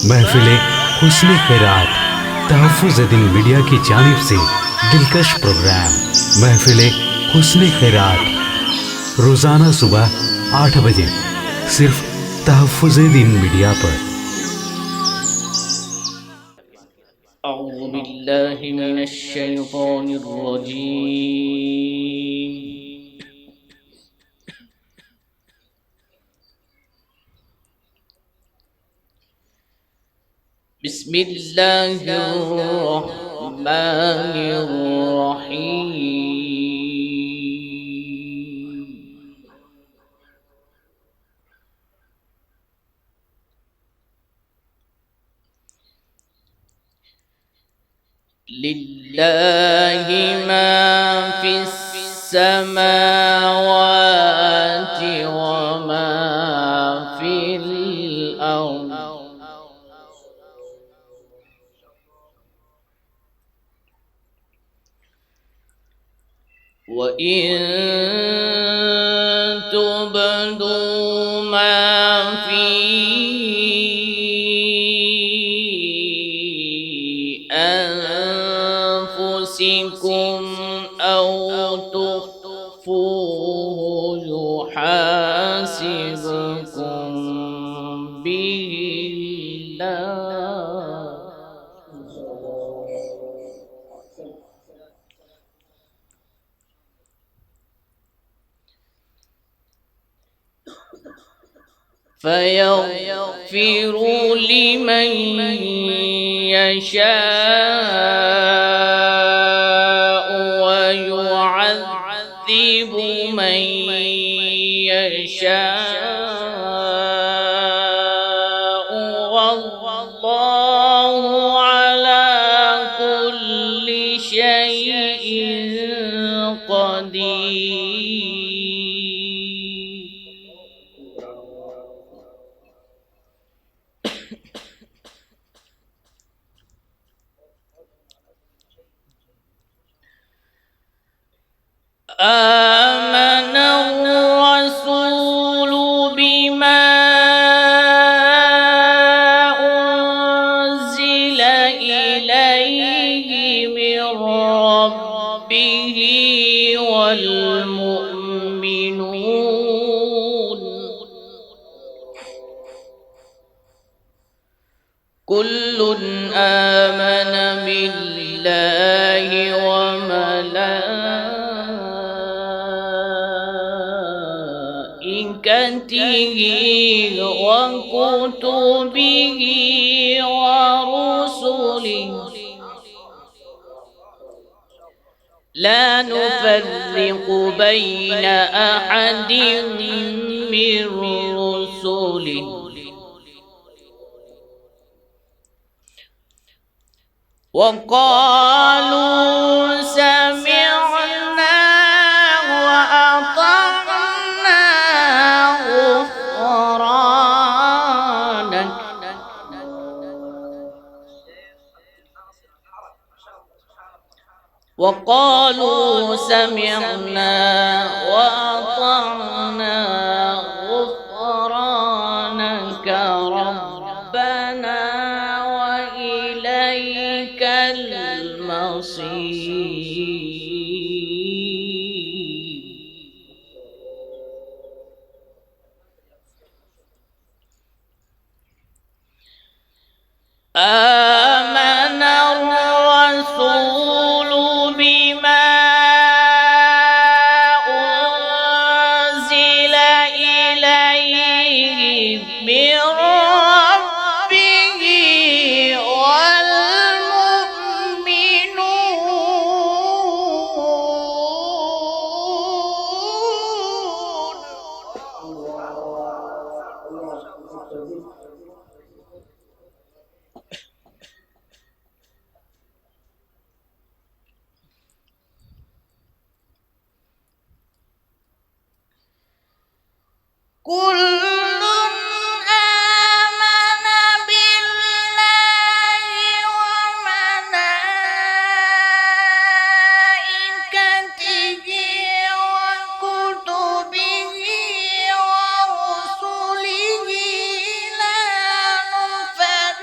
महफिले हुस्न खैरात तहफ़्फ़ुज़ दिन मीडिया की जानिब से दिलकश प्रोग्राम महफिले हुस्न खैरात रोज़ाना सुबह 8 बजे सिर्फ तहफ़्फ़ुज़ दिन मीडिया पर। अऊज़ु बिल्लाहि मिनश शैतानिर रजीम। बिस्मिल्लाहिर्रहमानिर्रहीम। लिल्लाहि मा फिस समावाति व मा फिल अर्द। व इन तुबदू मा फी أنفسكم أو تخفوه يحاسبكم به الله فيغفر لمن يشاء ويعذب من يشاء والله على كل شيء قدير. آمن الرسول بما أنزل إليه من ربه والمؤمنون كل آمن بالله وملائكته وكتبه ورسله لا نفرق بين أحد من رسله وقالوا سمعنا وأطعنا غفرانك وقالوا سمعنا وأطعنا غفرانك ربنا وإليك المصير. آمن الرسول بما أنزل إليه من ربه والمؤمنون كل آمن بالله وملائكته وكتبه ورسله لا نفرق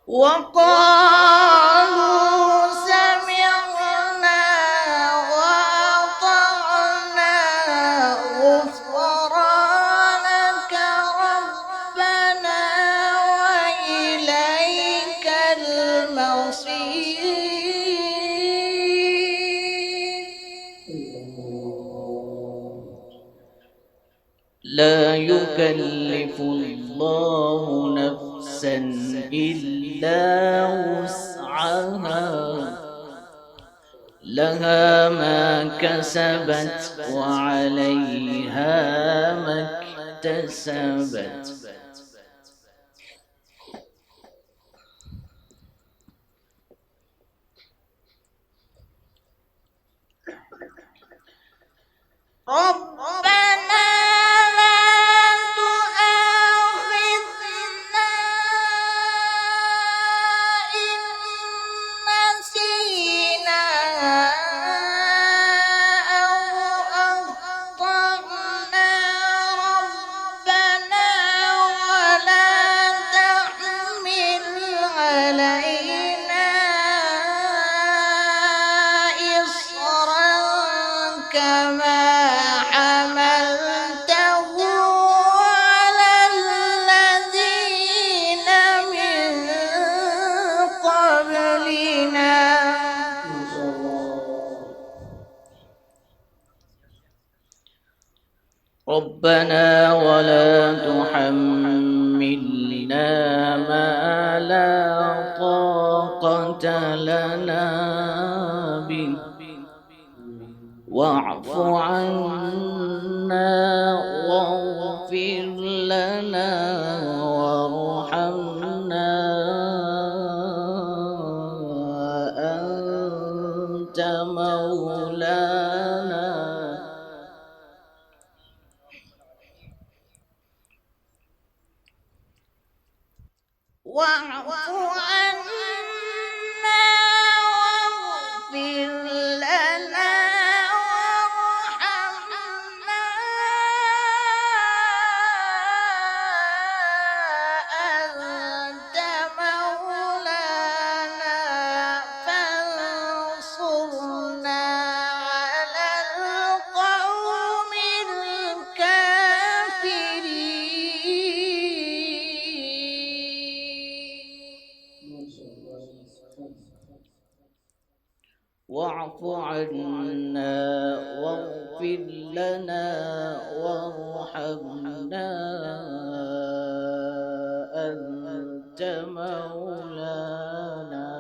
وقالوا سمعنا وأطعنا غفرانك ربنا وإليك المصير. لا يكلف الله نفسا إلا وسعها لها ما كسبت وعليها ما اكتسبت. ربنا لا تؤاخذنا إن نسينا أو أخطأنا ربنا ولا تحمل علينا إصرا كما حملته على الذين من قبلنا. ربنا ولا تحملنا ما لا طاقة لنا به واعف عنا واغفر لنا وارحمنا أنت مولانا واعف عنا واغفر لنا وارحمنا أنت مولانا فانصرنا على القوم الكافرين. واعف عنا واغفر لنا وارحمنا أنت مولانا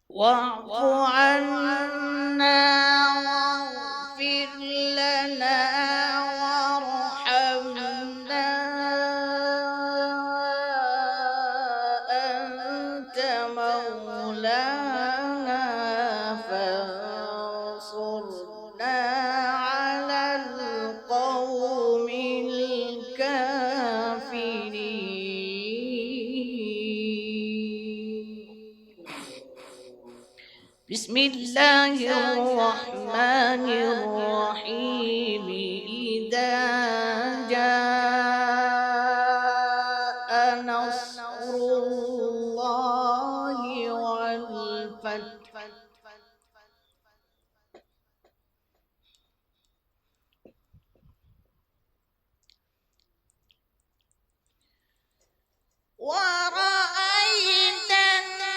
واعف عنا واغفر لنا وارحمنا أنت مولانا فانصرنا على القوم الكافرين. بسم الله الرحمن الرحيم. إذا جاء نصر الله والفتح ورأيت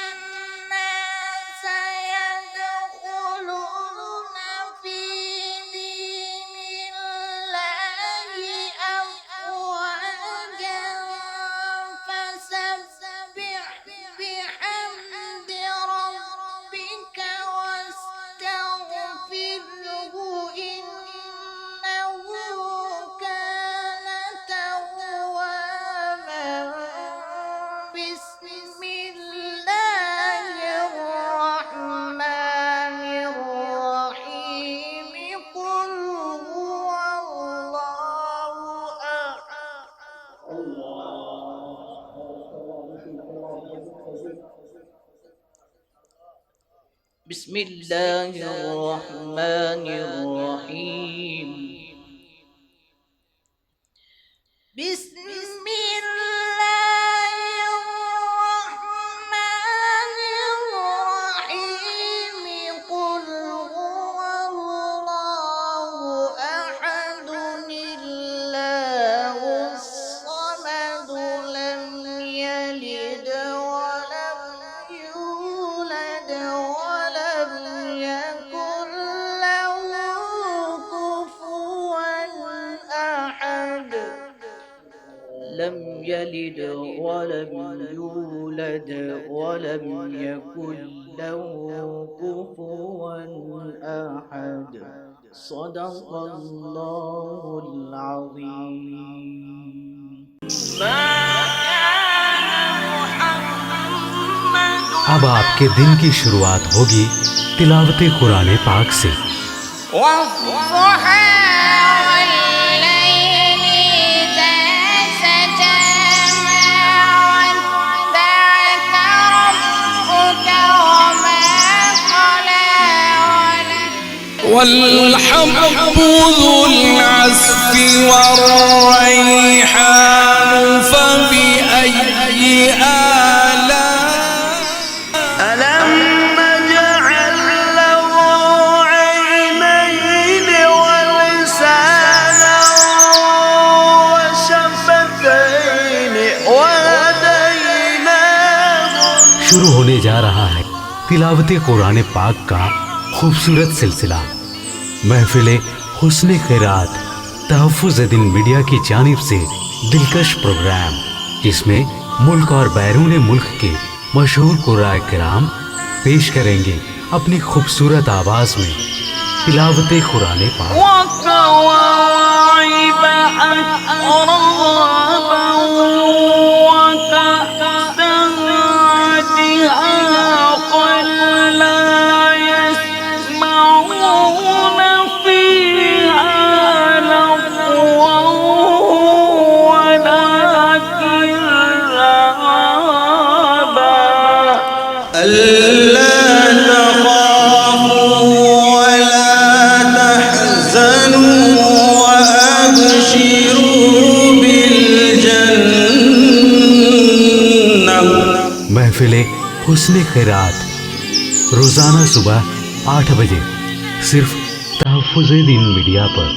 الناس يدخلون في دين बिस्मिल्लाहिर्रहमानिर्रहीम। बिस्मिल्लाहिर्रहमानिर्रहीम। कुल हुवल्लाहु अहदुल्लाहुस समद लम यलिद वलम यूलद वलम यकुल lahu kufuwan ahad। لم يلد ولم يولد ولم يكن له كفوا أحد صدق الله العظيم। अब आपके दिन की शुरुआत होगी तिलावत कुरान पाक से। والحب ذو العصف والريحان فبأي آلاء ألم نجعل له عينين ولسانا وشفتين وهديناه। शुरू होने जा रहा है तिलावत कुरान पाक का खूबसूरत सिलसिला। महफिले हुस्ने खैरात तहफ़्फ़ुज़-ए-दिन मीडिया की जानिब से दिलकश प्रोग्राम, जिसमें मुल्क और बैरून मुल्क के मशहूर कुराए किराम पेश करेंगे अपनी खूबसूरत आवाज में तिलावत कुरान पाक। महफिले हुस्ने खैरात रोजाना सुबह 8 बजे सिर्फ तहफ़्फ़ुज़-ए-दिन मीडिया पर।